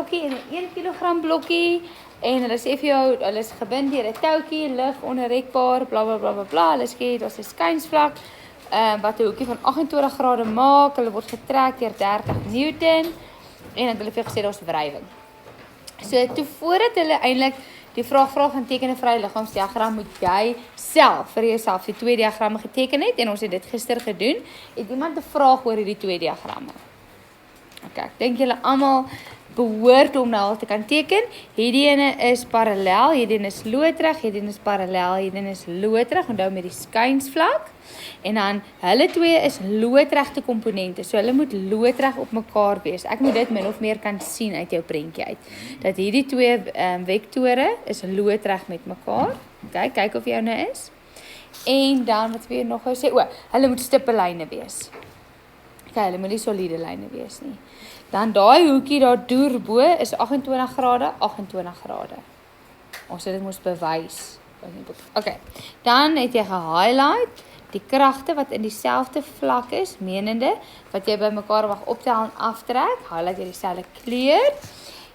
blokkie en 'n 1 kg blokkie en hulle sê vir jou, hulle is gebind deur 'n toutjie, lig onrekbaar, bla bla bla bla bla. Hulle sê daar's 'n skynsvlak wat 'n hoekie van 28 grade maak. Hulle word getrek deur 30 Newton en dan het hulle vir gesê daar's wrywing. So toe voordat hulle eintlik die vraag van teken 'n vrye liggaamsdiagram, moet jy self vir jouself die 2 diagramme geteken het en ons het dit gister gedoen. Het iemand 'n vraag oor hierdie 2 diagramme? Okay, ek dink julle almal behoort om nou al te kan teken. Hierdie ene is parallel, hierdie ene is loodreg, hierdie ene is parallel, hierdie ene is loodreg, onthou met die skynsvlak. En dan hulle twee is loodregte komponente, so hulle moet loodreg op mekaar wees. Ek moet dit min of meer kan sien uit jou prentjie uit. Dat hierdie twee vektore is loodreg met mekaar. Okay, kyk of jou nou is. En dan wat weer nog sê, hulle moet stippellyne wees. Okay, hulle moet nie soliede lyne wees nie. Dan daai hoekie daar deur bo is 28 grade, 28 grade. Ons het dit moes bewys. Okay, dan het jy ge-highlight die kragte wat in dieselfde vlak is, menende wat jy by mekaar mag optel en aftrek, highlight jy dieselfde kleur.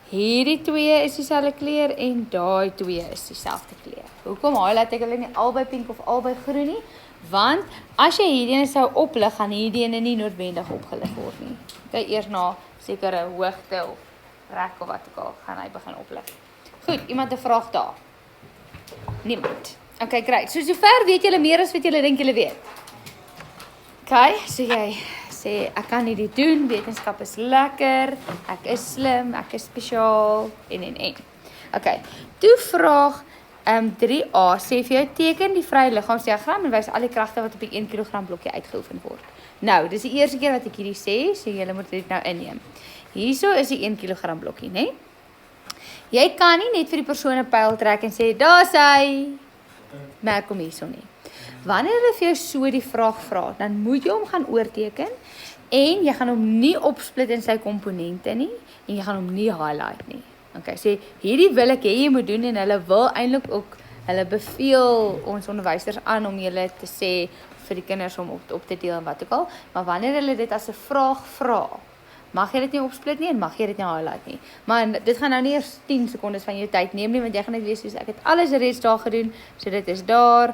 Hierdie twee is dieselfde kleur en daai twee is dieselfde kleur. Hoekom highlight ek hulle nie albei pink of albei groen nie? Want as jy hierdie ene sou oplig, gaan hierdie ene nie noodwendig opgelig word nie. Okay, eers na sekere hoogte of rek of wat ook al gaan hy begin oplig. Goed, iemand 'n vraag daar? Niemand. Okay, great. So sover weet julle meer as wat julle dink julle weet. Okay, so jy sê ek kan hierdie doen, wetenskap is lekker, ek is slim, ek is spesiaal en. Okay. Toe vraag 3A sê vir jou teken die vrye liggaamsdiagram en wys al die kragte wat op die 1 kg blokkie uitgeoefen word. Nou, dis die eerste keer wat ek hierdie sê, so julle moet dit nou inneem. Hierso is die 1 kg blokkie, né? Jy kan nie net vir die persoon 'n pyl trek en sê, daar's hy. Merk hom hierso nie. Wanneer hulle vir jou so die vraag vra, dan moet jy hom gaan oorteken en jy gaan hom nie opsplit in sy komponente nie en jy gaan hom nie highlight nie. Okay, so hierdie wil ek hê jy moet doen en hulle wil eintlik ook, hulle beveel ons onderwysers aan om julle te sê vir die kinders om op te deel en wat ook al, maar wanneer hulle dit as 'n vraag vra, mag jy dit nie opsplit nie en mag jy dit nie highlight nie. Maar dit gaan nou nie eers 10 sekondes van jou tyd neem nie, want jy gaan net weet soos ek het alles reeds daar gedoen, so dit is daar,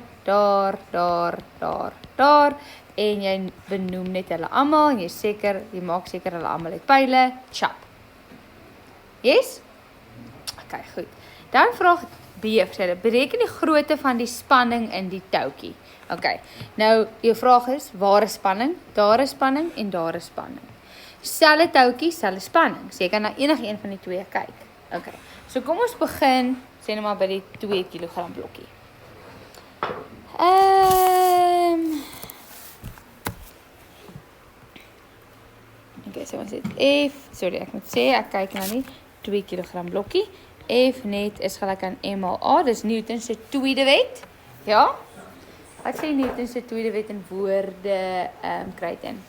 en jy benoem net hulle almal en jy maak seker hulle almal het pyle, chap. Yes? Okay, goed. Dan vraag B, bereken die grootte van die spanning in die toutjie. Okay, nou, jou vraag is, waar is spanning? Daar is spanning en daar is spanning. Selfe toutjie, selfe spanning. So jy kan na enige een van die twee kyk. Okay, so kom ons begin, sê nou maar by die 2 kg blokkie. Okay, so ons het F, ek moet sê, ek kyk na die 2 kg blokkie. F net is gelyk aan M × A, dis Newton se tweede wet. Ja? Wat sê Newton se tweede wet in woorde kry dit in?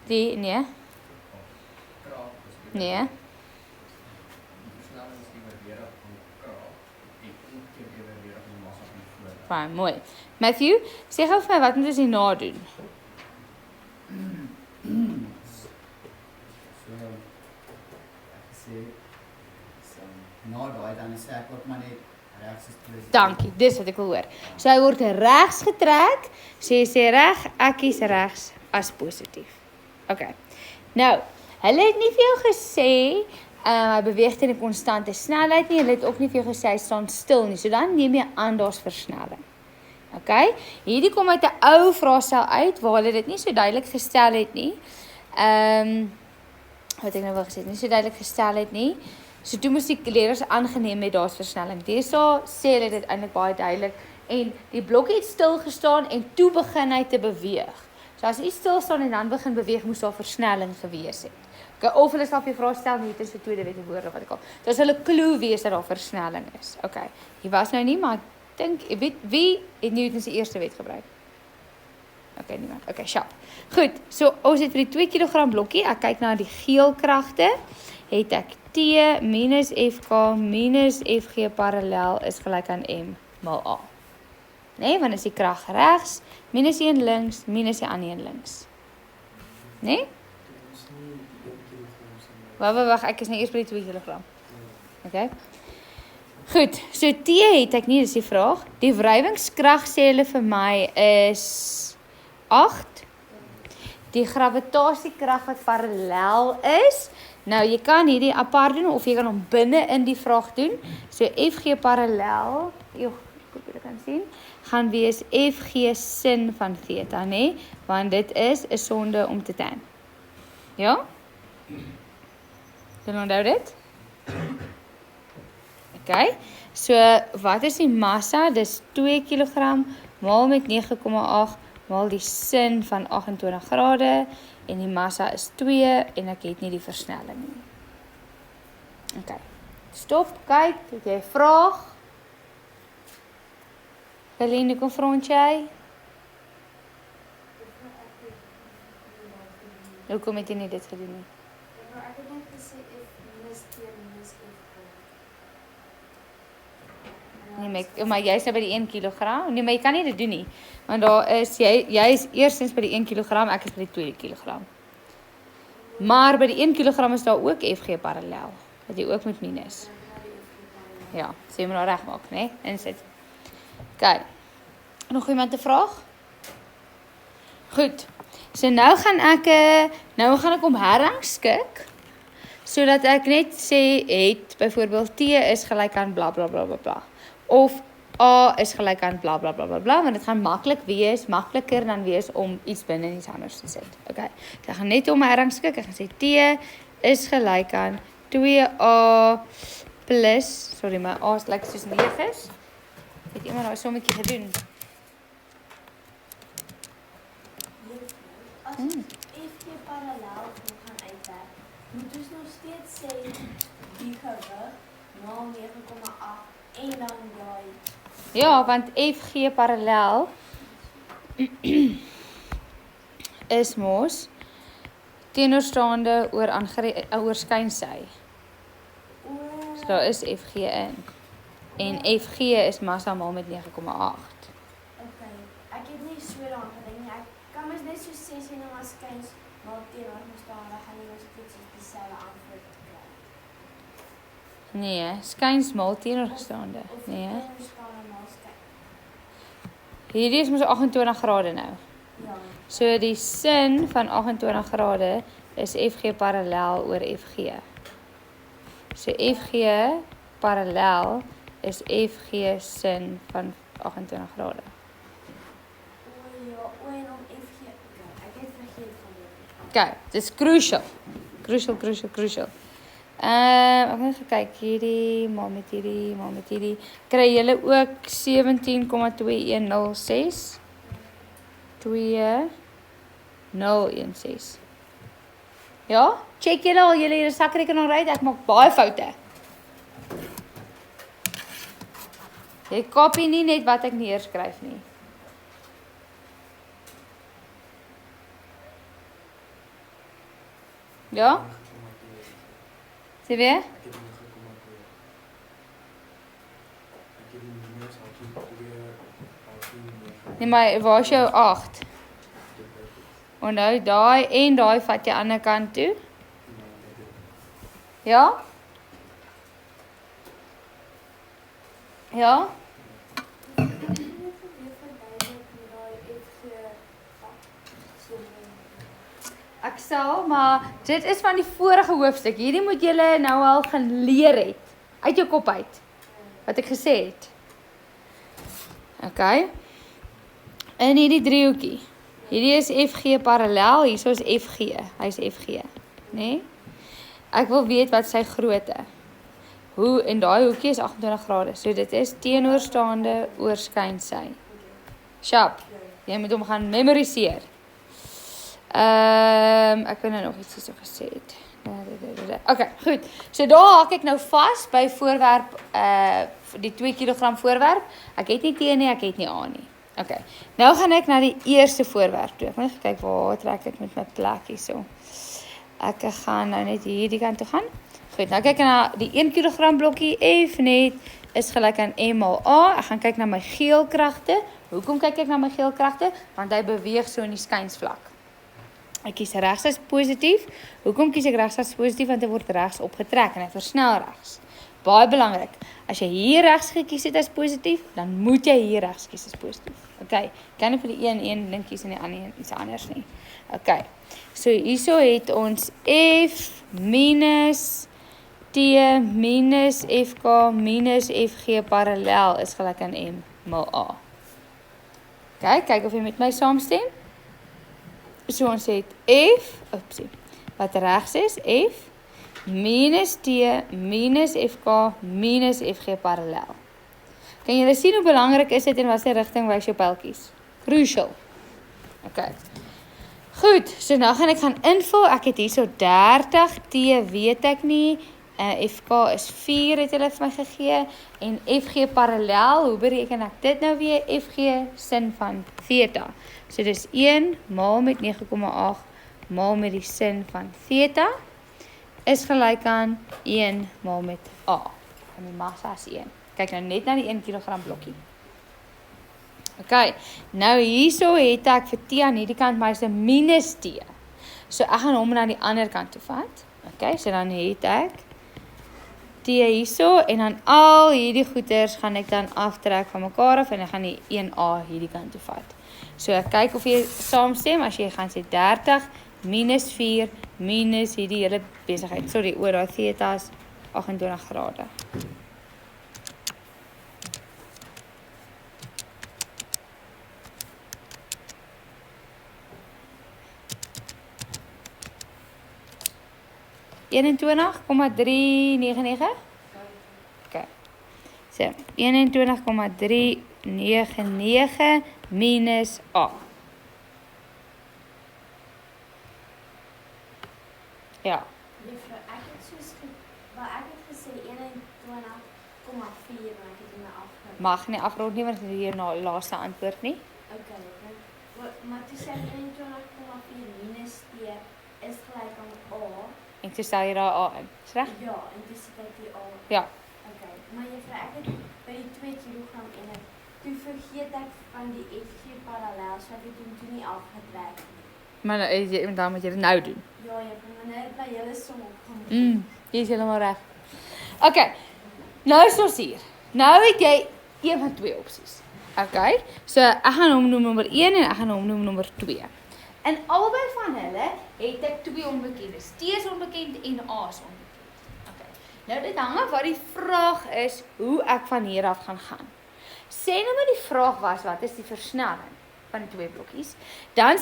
Die, nee. Nee. Fijn, mooi. Matthew, sê gou vir my, wat moet ons hier na doen? Na daai dan sê ek ook maar net regs is. Dankie, dis wat ek wil hoor. So hy word regs getrek, so jy sê reg, ek kies regs as positief. Okay. Nou, hulle het nie vir jou gesê hy beweeg teen 'n konstante snelheid nie, hulle het ook nie vir jou gesê hy staan stil nie. So dan neem jy aan daar's versnelling. Okay? Hierdie kom uit 'n ou vraestel uit waar hulle dit nie so duidelik gestel het nie. Wat ek nou wou gesê het, nie so duidelik gestel het nie. So toe moes die leerders aangeneem het daar's versnelling. Deesdae sê hulle dit eintlik baie duidelik en die blokkie het stil gestaan en toe begin hy te beweeg. So as hy stil staan en dan begin beweeg, moes daar versnelling gewees het. Okay, of hulle sal vir jou vrae stel Newton se tweede wet woorde wat ek al. Dis hulle klou wees dat daar versnelling is. Okay. Hier was nou nie, maar ek dink wie het Newton se eerste wet gebruik? Okay, niemand. Okay, sharp. Goed. So ons het vir die 2 kg blokkie, ek kyk na die geel kragte, het ek T minus FK minus FG parallel is gelyk aan M. maal A. Nee, want is die krag regs, minus 1 links, minus die ander 1 links. Nee? Wag, ek is nou eers by die 2 kilogram. Okay. Goed, so T het ek nie, dis die vraag. Die wrywingskrag sê hulle vir my is 8. Die gravitasiekrag wat parallel is. Nou, jy kan hierdie apart doen of jy kan hom binne in die vraag doen. So FG parallel, jy kan sien, gaan wees FG sin van theta, nee, want dit is 'n sonde om te tan. Ja? Jy onthou dit? Okay. So, wat is die massa? Dis 2 kg maal met 9,8 maal die sin van 28 grade en die massa is 2 en ek het nie die versnelling nie. Okay. Stop, kyk, het jy 'n vraag? Helene, konfront jy? Hoekom het jy nie dit gedoen nie? Ek het net gesê F minus T minus F. Nee, maar jy is nou by die 1 kg. Nee, maar jy kan nie dit doen nie. Want daar is, jy is eerstens by die 1 kg, ek is by die 2 kg. Maar by die 1 kg is daar ook FG parallel, wat jy ook met minus. Ja, so jy moet nou reg maak, né? Insit. Okay. Nog iemand 'n vraag? Goed. So nou gaan ek hom herrangskik sodat ek net sê het byvoorbeeld T is gelyk aan bla bla bla bla bla of A is gelyk aan bla bla bla bla bla, want dit gaan makliker dan wees om iets binne in iets anders te sit. Okay. So ek gaan net hom herrangskik. Ek gaan sê T is gelyk aan 2A plus, sorry, my A is lyk soos 9 is. Het iemand daai sommetjie gedoen? As FG parallel gaan uitwerk, moet ons nog steeds sê die gewig maal 9,8 en dan daai. Ja, want FG parallel is mos teenoorstaande oor skynsy. So daar is FG in. En FG is massa maal met 9,8. Okay, ek het nie so daaraan gedink nie. Ek kan mos net so sê nou maar skyns maal teenoorstaande, gaan jy mos presies dieselfde antwoord kry. Nee, skyns maal teenoorstaande. Nee. Teenoorstaande maal skyns. Hierdie is mos 28 grade nou. Ja. So die sin van 28 grade is FG parallel oor FG. So FG parallel is FG sin van 28 grade. En om FG. Ek het vergeet van dit. Okay, dis crucial. Crucial. Ek gaan net kyk hierdie maal met hierdie. Kry julle ook 17,2106 2016. Ja? Check julle al julle sakrekenaar uit. Ek maak baie foute. Jy kopie nie net wat ek neerskryf nie. Ja? Sê weer? Nee, maar waar is jou 8? Onthou, daai en daai vat jy aan die ander kant toe. Ja? Ja? Ek sal, maar dit is van die vorige hoofstuk. Hierdie moet julle nou al geleer het. Uit jou kop uit. Wat ek gesê het. Okay. In hierdie driehoekie. Hierdie is FG parallel, hierso is FG. Hy is FG, né? Ek wil weet wat sy grootte. Hoe en daai hoekie is 28 grade. So dit is teenoorstaande oor skynsy. Sharp. Jy moet hom gaan memoriseer. Ek wil nou nog iets hierso gesê het. Okay, goed. So daar haak ek nou vas by voorwerp die 2 kg voorwerp. Ek het nie T nie, ek het nie A nie. Okay. Nou gaan ek na die eerste voorwerp toe. Ek moet kyk waar trek ek met my plek hierso. Ek gaan nou net hierdie kant toe gaan. Goed, nou kyk ek na die 1 kg blokkie F net is gelyk aan M maal A. Ek gaan kyk na my geelkragte. Hoekom kyk ek na my geelkragte? Want hy beweeg so in die skynsvlak. Ek kies regs as positief. Hoekom kies ek regs as positief? Want hy word regs opgetrek en hy versnel regs. Baie belangrik. As jy hier regs gekies het as positief, dan moet jy hier regs kies as positief. Okay, kan nie vir die een ding kies en die ander een iets anders nie. Okay, so hierso het ons F minus T minus FK minus FG parallel is gelyk aan M maal A. Okay, kyk of jy met my saamstem. So ons het F, wat regs is, F minus T minus FK minus FG parallel. Kan julle sien hoe belangrik is dit en wat se rigting wys jou pyltjies? Crucial. Okay. Goed, so nou gaan ek invul. Ek het hierso 30, T weet ek nie. FK is 4 het hulle vir my gegee en FG parallel, hoe bereken ek dit nou weer? FG sin van theta. So dis 1 maal met 9,8 maal met die sin van theta is gelyk aan 1 maal met A. En die massa is 1. Kyk nou net na die 1 kg blokkie. Okay, nou hierso het ek vir T aan hierdie kant, maar is 'n minus T. So ek gaan hom na die ander kant toe vat. Okay, so dan het ek T hierso en dan al hierdie goeders gaan ek dan aftrek van mekaar af en ek gaan die 1A hierdie kant toe vat. So ek kyk of jy saamstem as jy gaan sê 30 minus 4 minus hierdie hele besigheid. Sorry, oor daai theta is 28 grade. (21,399? Okay. So, 21,399 minus A. Ja. Juffrou, ek het gesê 21,4, maar ek het hom afgerond. Mag nie afrond nie, want dit is hier na laaste antwoord nie. Okay, maar toe sê 21,4 minus T is gelyk aan A. En toe stel jy daar A in. Is reg? Ja, en toe sit ek die A. Ja. Okay, maar juffrou, ek het by die 2 kilogram en toe vergeet ek van die FG parallel, so ek het hom toe nie afgetrek nie. Maar dan moet jy dit nou doen. Ja, juffrou, maar nou het my hele som opgekom. Jy is helemaal reg. Okay, nou is ons hier. Nou het jy een van 2 opsies. Okay, so ek gaan hom noem nommer 1 en ek gaan hom noem nommer 2. En albei van hulle het ek 2 onbekendes. T is onbekend en A is onbekend. Okay, nou dit hang af wat die vraag is, hoe ek van hier af gaan. Sê nou maar die vraag was, wat is die versnelling van die 2 blokkies? Dan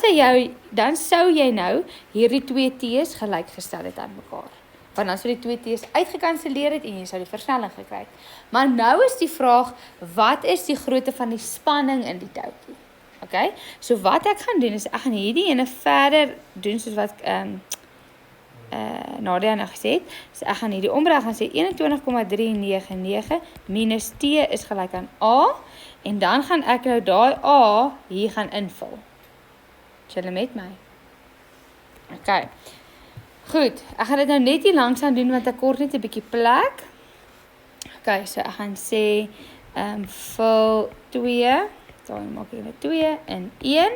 sou jy nou hierdie 2 T's gelykgestel het aan mekaar. Want dan sou die 2 T's uitgekanselleer het en jy sou die versnelling gekry het. Maar nou is die vraag, wat is die grootte van die spanning in die touwtjie? Okay, so wat ek gaan doen is, ek gaan hierdie ene verder doen soos wat Nadia nou gesê het. So ek gaan hierdie omdraai, gaan sê 21,399 minus T is gelyk aan A. En dan gaan ek nou daai A hier gaan invul. Is julle met my? Okay. Goed, ek gaan dit nou net hier langsaan doen, want ek kort net 'n bietjie plek. Okay, so ek gaan sê, vul 2, daai maak ek net 2 en 1.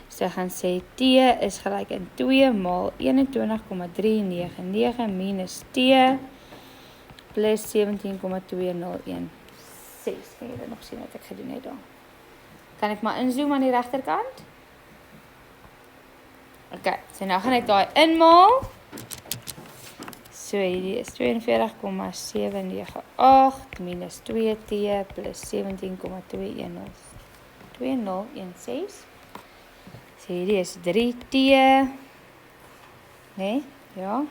So ek gaan sê, T is gelyk aan 2 maal 21,399 minus T plus 17,2016. Kan jy dit nog sien wat ek gedoen het daar? Kan ek maar inzoom aan die regterkant? Okay, so nou gaan ek daai inmaal. So hierdie is 42,798 minus 2T plus 17,2016. So hierdie is 3T. Nee, ja.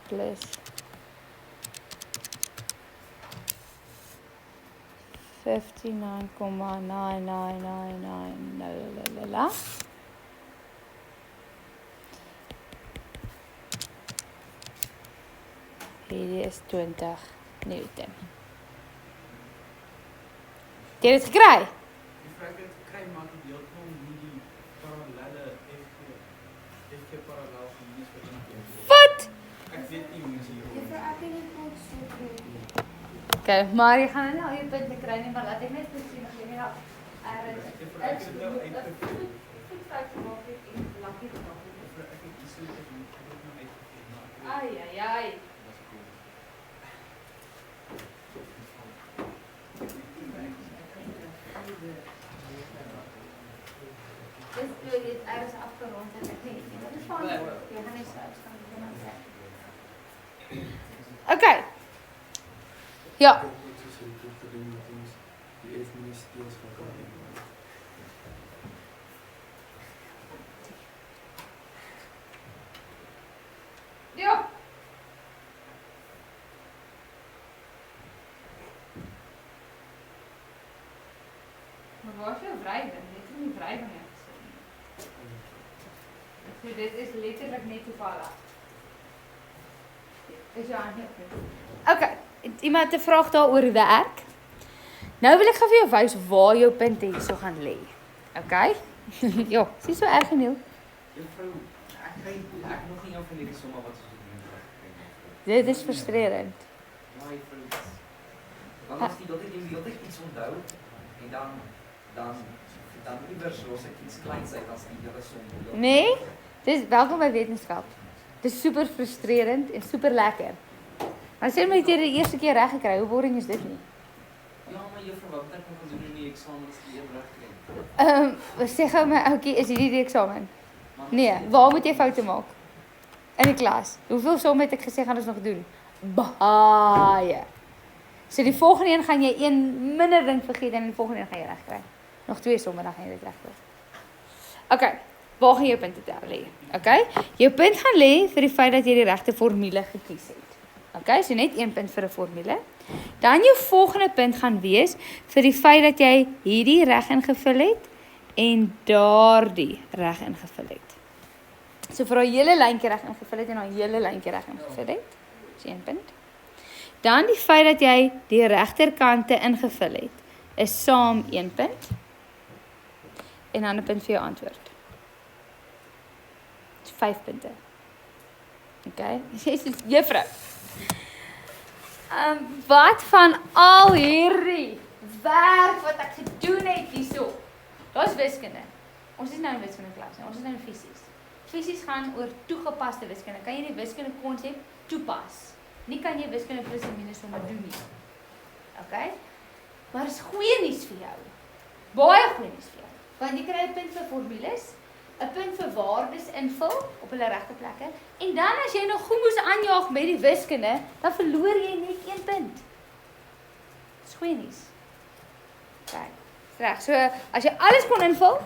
Plus 59,9999. Hierdie is 20 Newton. Het jy dit gekry? Die vraag het gekry, maar die heeltemal nie die parallelle FG parallel van minus 25. Wat? Ek weet nie hoe mens hier Juffrou, ek het dit ook so doen. Okay, maar jy gaan nou al jou punte kry nie, maar laat ek net sien of jy nie al Ek het nou uitgevoer. voetfout gemaak het en lakkie gemaak het. Ek het iets so gedoen, ek het nou uitgevoer, maar ek weet- Ai, ai, ai. Dat is cool. Dis toe jy het ergens afgerond en ek weet nie, wat is van? Jy gaan nie so uitstaan doen dan sê. Okay. Ja. Ja. Maar waar is jou wrijving? Dit is nie wrijving nie. So dit is letterlik net toevallig. Is jou hand nie op? Okay, het iemand 'n vraag daaroor werk? Nou wil ek gou vir jou wys waar jou punte hierso gaan lê. Okay? Ja, sien so erg nie. Juffrou, ek nog nie jou van hierdie somme wat ons doen gekry. Dit is frustrerend. Ja, juffrou. Want as jy dat jy wil iets onthou en dan iewers los ek iets kleins uit as die hele som. Nee, dis welkom by wetenskap. Dit is super frustrerend en super lekker. Maar sê my jy die eerste keer reg gekry, hoe boring is dit nie? Ja, maar juffrou, wat moet ek nog doen in die eksamen as ek die reg kry? Sê gou my ouetjie, is hierdie die eksamen? Maar- Nee, waar moet jy foute maak? In die klas. Hoeveel somme het ek gesê gaan ons nog doen? Baie. So die volgende een gaan jy een minder ding vergeet en die volgende een gaan jy reg kry. Nog 2 somme dan gaan jy dit reg kry. Okay, waar gaan jou punte lê? Okay? Jou punt gaan lê vir die feit dat jy die regte formule gekies het. Okay, so net 1 punt vir 'n formule. Dan jou volgende punt gaan wees vir die feit dat jy hierdie reg ingevul het en daardie reg ingevul het. So vir daai hele lyntjie reg ingevul het en daai hele lyntjie reg ingevul het. Dis 1 punt. Dan die feit dat jy die regterkante ingevul het, is saam 1 punt. En dan 'n punt vir jou antwoord. Dis 5 punte. Okay, juffrou. Wat van al hierdie werk wat ek gedoen het hierso? Daar's wiskunde. Ons is nou in wiskunde klas, ons is nou in fisies. Fisies gaan oor toegepaste wiskunde. Kan jy die wiskunde konsep toepas? Nie kan jy wiskunde plus en minus sommer doen nie. Okay? Maar is goeie nuus vir jou. Baie goeie nuus vir jou. Want jy kry 'n punt vir formules, 'n punt vir waardes invul op hulle regte plekke en dan as jy nog goed moes aanjaag met die wiskunde, dan verloor jy net 1 punt. Dis goeie nuus. Kyk. Reg. So as jy alles kon invul,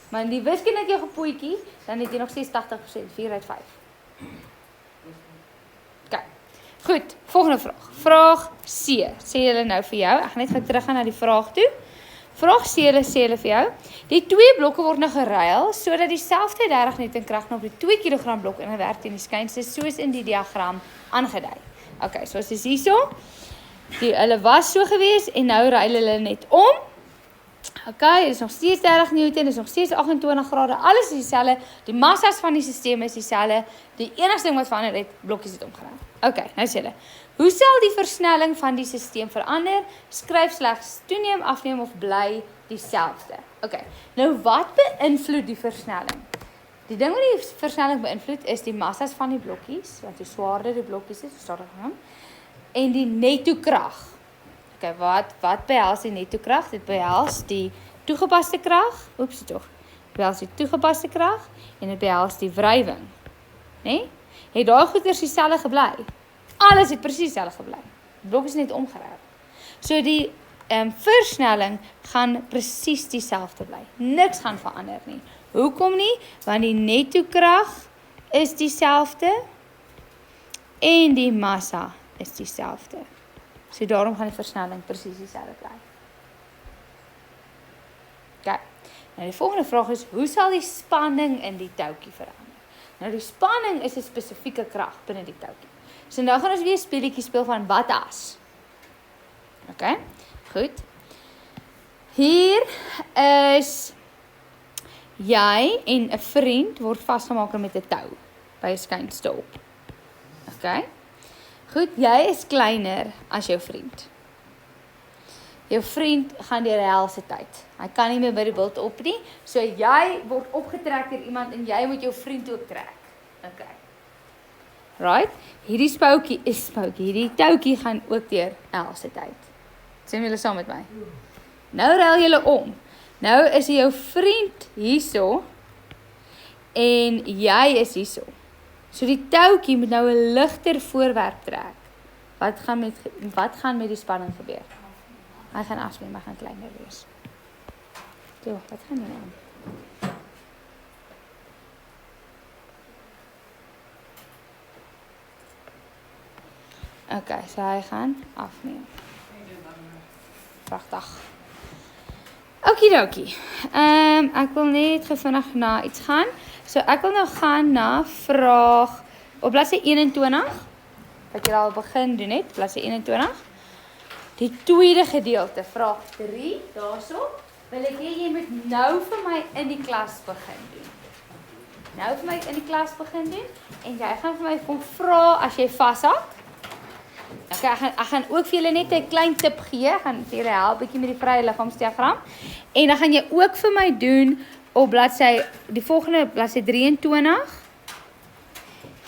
maar die wiskunde het jou gepootjie, dan het jy nog 86%, 4 uit 5. Kyk. Goed, volgende vraag. Vraag C. Sê hulle nou vir jou. Ek gaan net gou teruggaan na die vraag toe. Vraag C sê hulle vir jou. Die 2 blokke word nou geruil sodat dieselfde 30 Newtonkrag nou op die 2 kg blok ingewerk teen die skynste soos in die diagram aangedui. Okay, so as is hierso. Hulle was so gewees en nou ruil hulle net om. Okay, dit is nog steeds 30 Newton, dit is nog steeds 28 grade, alles is dieselfde. Die massas van die stelsel is dieselfde. Die enigste ding wat verander het, blokkies het omgeruil. Okay, nou sê hulle. Hoe sal die versnelling van die stelsel verander? Skryf slegs toeneem, afneem of bly dieselfde. Okay. Nou wat beïnvloed die versnelling? Die ding wat die versnelling beïnvloed is die massas van die blokkies, want hoe swaarder die blokkies is, hoe stadiger gaan. En die netto krag. Okay, wat behels die netto krag? Dit behels die toegepaste krag. Oepsie tog. Dit behels die toegepaste krag en dit behels die wrywing. Né? Het daai goeders dieselfde gebly? Alles het presies dieselfde gebly. Die blok is net omgeruil. So die versnelling gaan presies dieselfde bly. Niks gaan verander nie. Hoekom nie? Want die netto krag is dieselfde en die massa is dieselfde. So daarom gaan die versnelling presies dieselfde bly. Okay. Nou die volgende vraag is, hoe sal die spanning in die touwtjie verander? Nou die spanning is 'n spesifieke krag binne die touwtjie. So nou gaan ons weer 'n speletjie speel van wat as. Okay? Goed. Hier is jy en 'n vriend word vasgemaak met 'n tou by 'n skynstolp. Okay? Goed, jy is kleiner as jou vriend. jou vriend gaan deur die helse tyd. Hy kan nie meer by die bult op nie. So jy word opgetrek deur iemand en jy moet jou vriend ook trek. Okay. Right? Hierdie spoutjie is spoutjie. Hierdie toutjie gaan ook deur helse tyd. Sien julle saam met my? Nou ruil julle om. Nou is jou vriend hierso en jy is hierso. So die toutjie moet nou 'n ligter voorwerp trek. Wat gaan met die spanning gebeur? Hy gaan afsneem, hy gaan kleiner wees. Toe, wat gaan jy aan? Okay, so hy gaan afneem. Pragtig. Okidokie. Ek wil net vinnig na iets gaan. So ek wil nou gaan na vraag op bladsy 21 wat jy al begin doen het, bladsy 21. Die tweede gedeelte, vraag 3 daarso. Wil ek hê jy moet nou vir my in die klas begin doen. Nou vir my in die klas begin doen en jy gaan vir my kom vra as jy vashak. Okay, ek gaan ook vir julle net 'n klein tip gee, ek gaan vir julle help bietjie met die vrye liggaamsdiagram. En dan gaan jy ook vir my doen op bladsy die volgende bladsy 23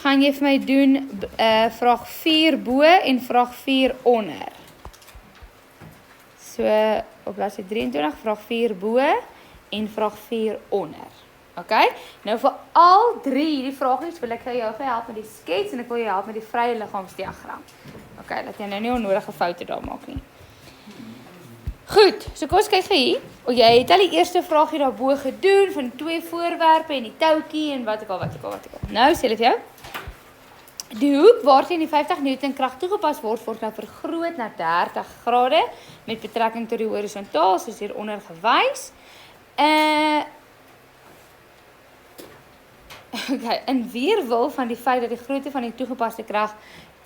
gaan jy vir my doen vraag 4 bo en vraag 4 onder. So op bladsy 23 vraag 4 bo en vraag 4 onder. Okay? Nou vir al 3 hierdie vragies wil ek jou help met die skets en ek wil jou help met die vrye liggaamsdiagram. Okay, laat jy nou nie onnodige foute daar maak nie. Goed, so kom ons kyk gou hier. Jy het al die eerste vraagie daarbo gedoen van 2 voorwerpe en die toutjie en wat ook al. Nou sê hulle vir jou. Die hoek waarteen die 50 Newton krag toegepas word nou vergroot na 30 grade met betrekking tot die horisontaal soos hieronder gewys. Okay, in weerwil van die feit dat die grootte van die toegepaste krag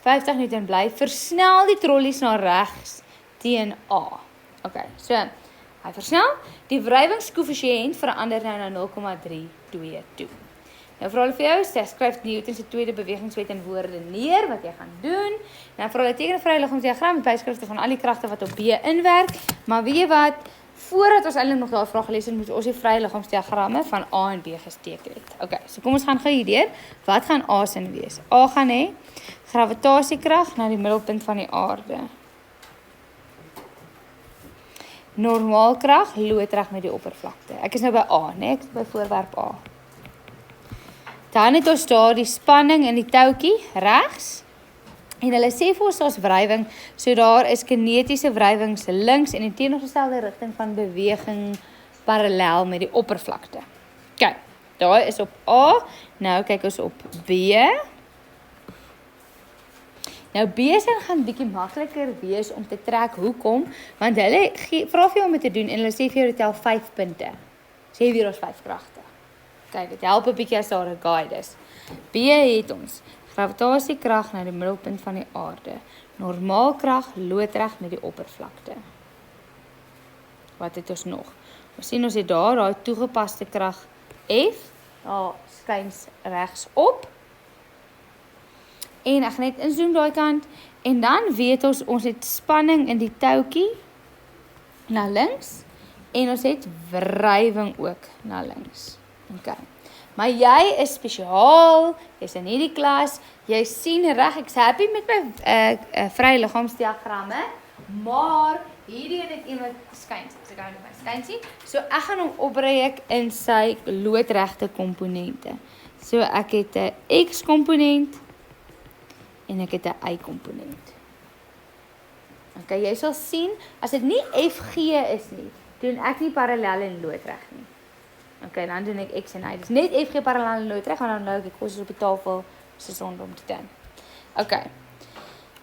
50 Newton bly, versnel die trollies na regs teen A. Okay, so hy versnel, die wrywingskoëffisiënt verander nou na 0,32 toe. Nou vra hulle vir jou, skryf Newton se tweede bewegingswet in woorde neer wat jy gaan doen. Nou vra hulle teken 'n vrye liggaamsdiagram met byskrifte van al die kragte wat op B inwerk, maar weet jy wat? Voordat ons eintlik nog daai vraag gelees het, moet ons die vrye liggaamsdiagramme van A en B gesteken het. Okay, so kom ons gaan gou hierdeur. Wat gaan A sin wees? A gaan hê gravitasiekrag na die middelpunt van die aarde. Normaalkrag loodreg met die oppervlakte. Ek is nou by A, né? Ek is by voorwerp A. Dan het ons daar die spanning in die toutjie regs. En hulle sê vir ons daar's wrywing, so daar is kinetiese wrywings links en in teenoorgestelde rigting van beweging parallel met die oppervlakte. Kyk, daar is op A, nou kyk ons op B. Nou B se gaan bietjie makliker wees om te trek. Hoekom? Want hulle vra vir jou om te doen en hulle sê vir jou tel 5 punte. Sê weer ons 5 kragte. Kyk, dit help 'n bietjie as daar 'n guide is. B het ons gravitasiekrag na die middelpunt van die aarde. Normaalkrag loodreg met die oppervlakte. Wat het ons nog? Ons sien ons het daar daai toegepaste krag F, daar skuins regs op. En ek gaan net inzoom daai kant en dan weet ons het spanning in die toutjie na links en ons het wrywing ook na links. Okay. Maar jy is spesiaal, jy's in hierdie klas, jy sien reg, ek's happy met my vrye liggaamsdiagramme, maar hierdie het een wat skuins, so ek hou net my skynsie. So ek gaan hom opbreek in sy loodregte komponente. So ek het 'n X-komponent en ek het 'n Y-komponent. Okay, jy sal sien, as dit nie FG is nie, doen ek nie parallel en loodreg nie. Okay, dan doen ek X en Y. Dis net FG parallel en loodreg, en dan nou ek kos op die tafel, soos rondom te doen. Okay.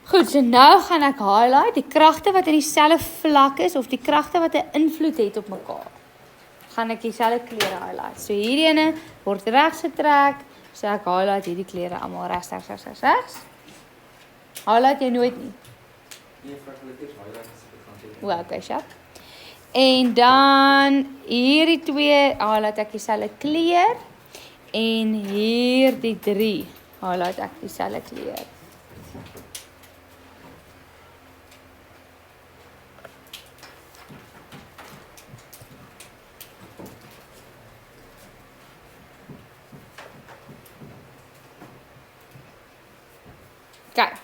Goed, so nou gaan ek highlight die kragte wat in dieselfde vlak is, of die kragte wat 'n invloed het op mekaar. Gaan ek dieselfde kleure highlight. So hierdie ene word regs getrek, so ek highlight hierdie kleure almal regs. Highlight jy nooit nie. Nee, fragmenteer highlight as ek dit gaan sê. Okay, sharp. En dan hierdie twee highlight ek dieselfde kleur en hierdie 3 highlight ek dieselfde kleur. Kyk.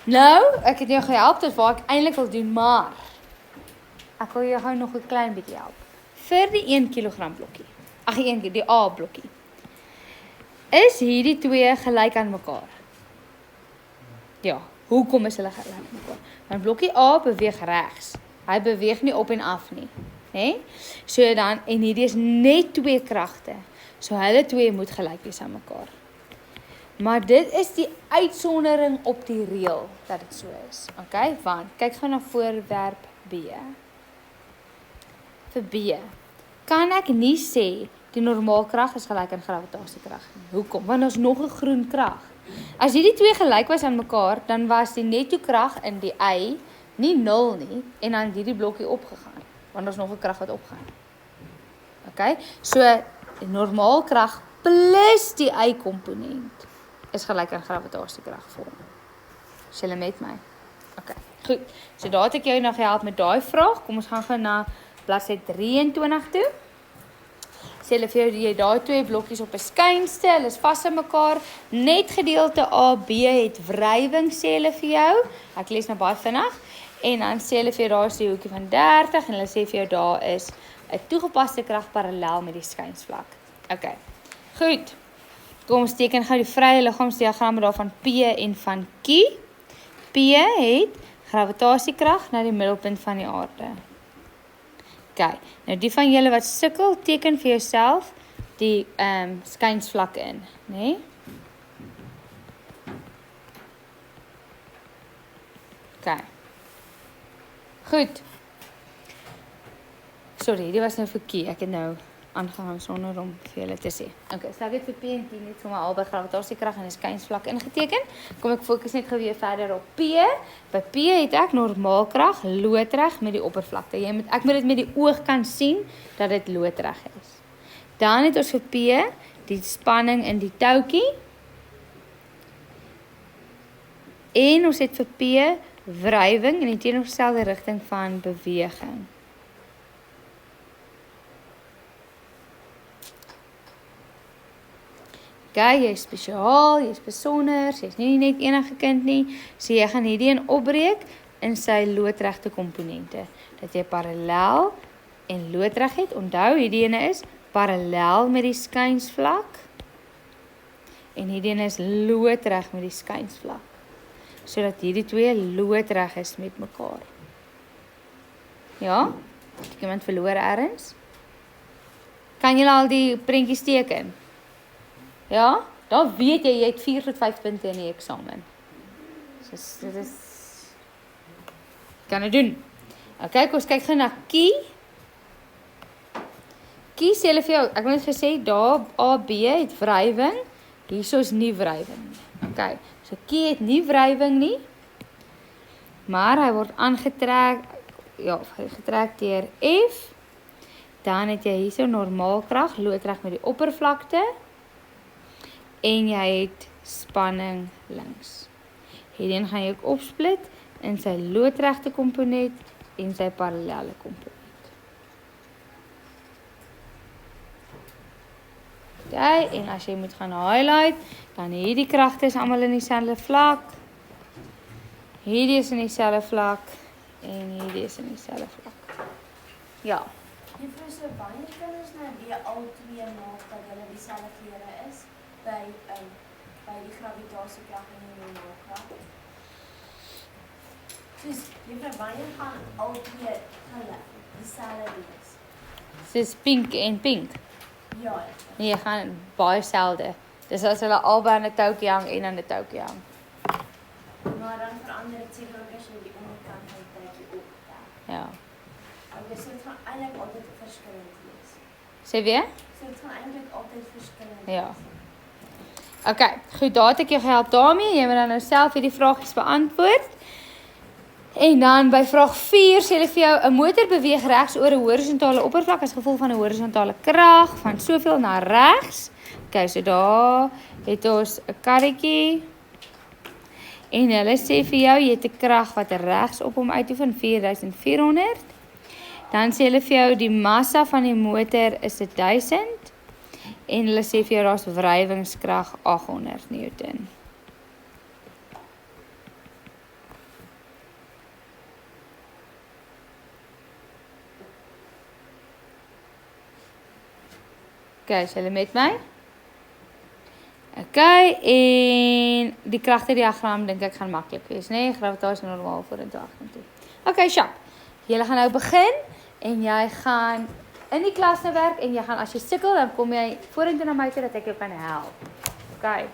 Nou, ek het jou gehelp tot waar ek eintlik wil doen, maar ek wil jou gou nog 'n klein bietjie help. Vir die 1 kg blokkie. Ag, die A blokkie. Is hierdie twee gelyk aan mekaar? Ja, hoekom is hulle gelyk aan mekaar? Want blokkie A beweeg regs. Hy beweeg nie op en af nie, hè? So dan en hierdie is net twee kragte. So hulle twee moet gelyk wees aan mekaar. Maar dit is die uitsondering op die reël dat dit so is. Okay? Want kyk gou na voorwerp B. Vir B kan ek nie sê die normaalkrag is gelyk aan gravitasiekrag nie. Hoekom? Want ons nog 'n groen krag. As hierdie twee gelyk was aan mekaar, dan was die netto krag in die Y nie 0 nie en dan hierdie blokkie opgegaan, want ons nog 'n krag wat opgaan. Okay? So die normaalkrag plus die Y-komponent is gelyk aan gravitasiekrag vorm. Is julle met my? Okay, goed. So daar het ek jou nou gehelp met daai vraag. Kom ons gaan gou na bladsy 23 toe. Sê hulle vir jou jy daai twee blokkies op 'n skynste, hulle is vas aan mekaar. Net gedeelte AB het wrywing sê hulle vir jou. Ek lees nou baie vinnig. En dan sê hulle vir jou daar is die hoekie van 30 en hulle sê vir jou daar is 'n toegepaste krag parallel met die skynsvlak. Okay. Goed. Kom ons teken gou die vrye liggaamsdiagramme daarvan P en van Q. P het gravitasiekrag na die middelpunt van die aarde. Okay. Nou die van julle wat sukkel, teken vir jouself die skynsvlak in, né? Nee? Okay. Goed. Sorry, die was nou vir Q. Ek het nou aangehang sonder om vir julle te sê. Okay, so ek het vir P en Q net sommer albei gravitasiekrag en 'n skynsvlak ingeteken. Kom ek fokus net gou weer verder op P. By P het ek normaalkrag loodreg met die oppervlakte. Ek moet dit met die oog kan sien dat dit loodreg is. Dan het ons vir P die spanning in die toutjie. En ons het vir P wrywing in die teenoorgestelde rigting van beweging. Okay, jy is spesiaal, jy is besonder, jy is nie net enige kind nie, so jy gaan hierdie een opbreek in sy loodregte komponente. Dat jy parallel en loodreg het, onthou hierdie ene is parallel met die skynsvlak en hierdie ene is loodreg met die skynsvlak. Sodat hierdie twee loodreg is met mekaar. Ja? Het iemand verloor ergens? Kan julle al die prentjies teken? Ja? Dan weet jy het 4 tot 5 punte in die eksamen. So dit is kan dit doen. Okay, kom ons kyk gou na Q. Q sê hulle vir jou, ek het net gesê daar AB het wrywing, hierso is nie wrywing nie. Okay. So Q het nie wrywing nie, maar hy word aangetrek, getrek deur F. Dan het jy hierso normaalkrag, loodreg met die oppervlakte, en jy het spanning links. Hierdie gaan jy ook opsplit in sy loodregte komponent en sy parallelle komponent. Okay, en as jy moet gaan highlight, dan hierdie kragte is almal in dieselfde vlak. Hierdie is in dieselfde vlak en hierdie is in dieselfde vlak. Ja. Juffrou, so wanneer kan ons nou weer al twee maak dat hulle dieselfde kleure is by die gravitasiekrag en die normaalkrag? Soos juffrou, wanneer gaan al twee hulle dieselfde wees? Soos pink en pink. Ja. Nee, gaan baie selde. Dis as hulle albei aan 'n toukie hang en aan 'n toukie hang. Maar dan verander dit seker ook as jy die onderkant van die toukie optel. Ja. Okay, so dit gaan eintlik altyd verskillend wees. Sê weer? So dit gaan eintlik altyd verskillend Ja. wees. Okay, goed, daar het ek jou gehelp daarmee. Jy moet dan nou self hierdie vragies beantwoord. En dan by vraag 4 sê hulle vir jou 'n motor beweeg regs oor 'n horisontale oppervlak as gevolg van 'n horisontale krag van soveel na regs. Okay, so daar het ons 'n karretjie. En hulle sê vir jou jy het 'n krag wat regs op hom uitoefen 4400. Dan sê hulle vir jou die massa van die motor is 1000 en hulle sê vir jou daar's wrywingskrag 800 Newton. Okay, is julle met my? Okay, en die kragtediagram dink ek gaan maklik wees, né? Nee? Gravitasie normaal vorentoe agtertoe. Okay, sharp. Julle gaan nou begin en jy gaan in die klas nou werk en jy gaan as jy sukkel dan kom jy vorentoe na my toe dat ek jou kan help. Okay.